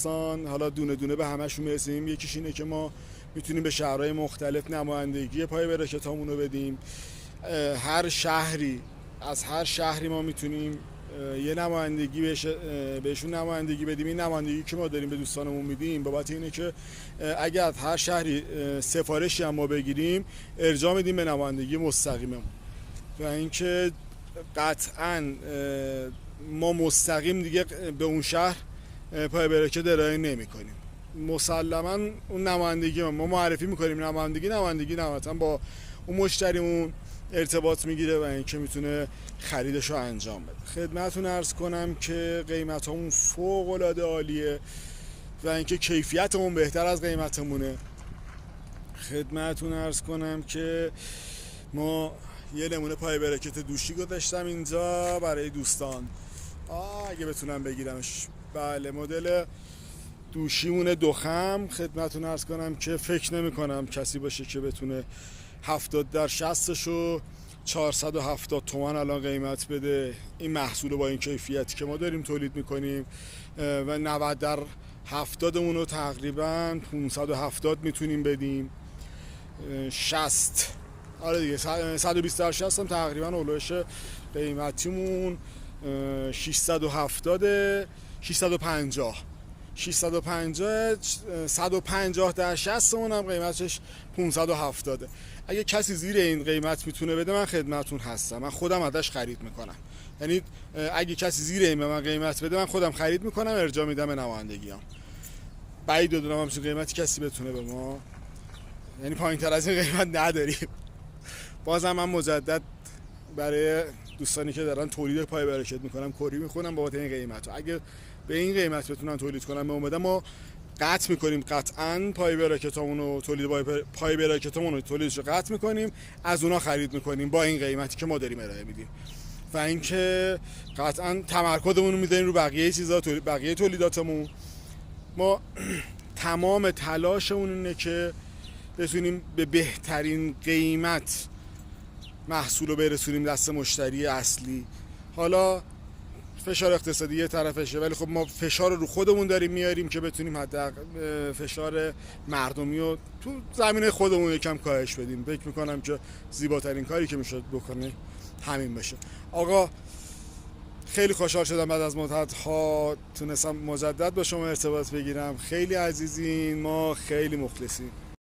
دوستان، حالا دونه دونه به همشون میرسیم. یکیش اینه که ما میتونیم به شهرهای مختلف نمایندگی پای براکتامون رو بدیم. هر شهری، از هر شهری ما میتونیم یه نمایندگی بهشون نمایندگی بدیم. این نمایندگی که ما داریم به دوستانمون میدیم بابت اینه که اگر از هر شهری سفارشی هم ما بگیریم ارجاع میدیم به نمایندگی مستقیممون و اینکه قطعاً ما مستقیم دیگه به اون شهر پای براکت ارائه نمی‌کنیم. مسلماً اون نمایندگی ما معرفی می‌کنیم، نمایندگی نهایتاً با اون مشتریمون ارتباط میگیره و اینکه میتونه خریدش رو انجام بده. خدمتتون عرض کنم که قیمتامون فوق‌العاده عالیه و اینکه کیفیتمون بهتر از قیمتمونه. خدمتتون عرض کنم که ما یه نمونه پای براکت دوشی گذاشتم اینجا برای دوستان، اگه بتونم بگیرمش. بله، مدل دوشیمونه دخم. خدمتتون عرض کنم که فکر نمی کنم کسی باشه که بتونه 70 در 60 رو 470 تومان الان قیمت بده. این محصول با این کیفیتی که ما داریم تولید میکنیم و 90 در 70 اون رو تقریبا 570 میتونیم بدیم. 60 آره دیگه 120 در 60 هم تقریبا اولوش قیمتیمون 670 650 150 در 60 اون هم قیمتش 570. اگه کسی زیر این قیمت میتونه بده من خدمتون هستم، من خودم ازش خرید میکنم. یعنی اگه کسی زیر این به من قیمت بده من خودم خرید میکنم، ارجاع میدم به نمایندگیام. بعید بدونم همچین قیمتی کسی بتونه به ما، یعنی پایین تر از این قیمت نداریم. بازم من مجدد برای دوستانی که دارن تولید پای براکت میکنم کری میخونم بابت این قیمت. اگه به این قیمت بتونن تولید کنن به اومدن ما قطع میکنیم، قطعاً پای براکتامون رو پای براکتامون رو تولیدش رو قطع میکنیم، از اونا خرید میکنیم با این قیمتی که ما داریم ارائه میدیم و اینکه قطعاً تمرکزمون رو میذاریم رو بقیه چیزا، بقیه تولیداتمون. ما تمام تلاشمون اینه که بتونیم به بهترین قیمت محصول رو برسونیم دست مشتری اصلی. حالا فشار اقتصادی یه طرفشه، ولی خب ما فشار رو خودمون داریم میاریم که بتونیم حداقل فشار مردمی رو تو زمینه خودمون یکم کاهش بدیم. فکر میکنم که زیباترین کاری که میشد بکنه همین باشه. آقا خیلی خوشحال شدم بعد از مدت‌ها تونستم مجدد با شما ارتباط بگیرم. خیلی عزیزین، ما خیلی مخلصیم.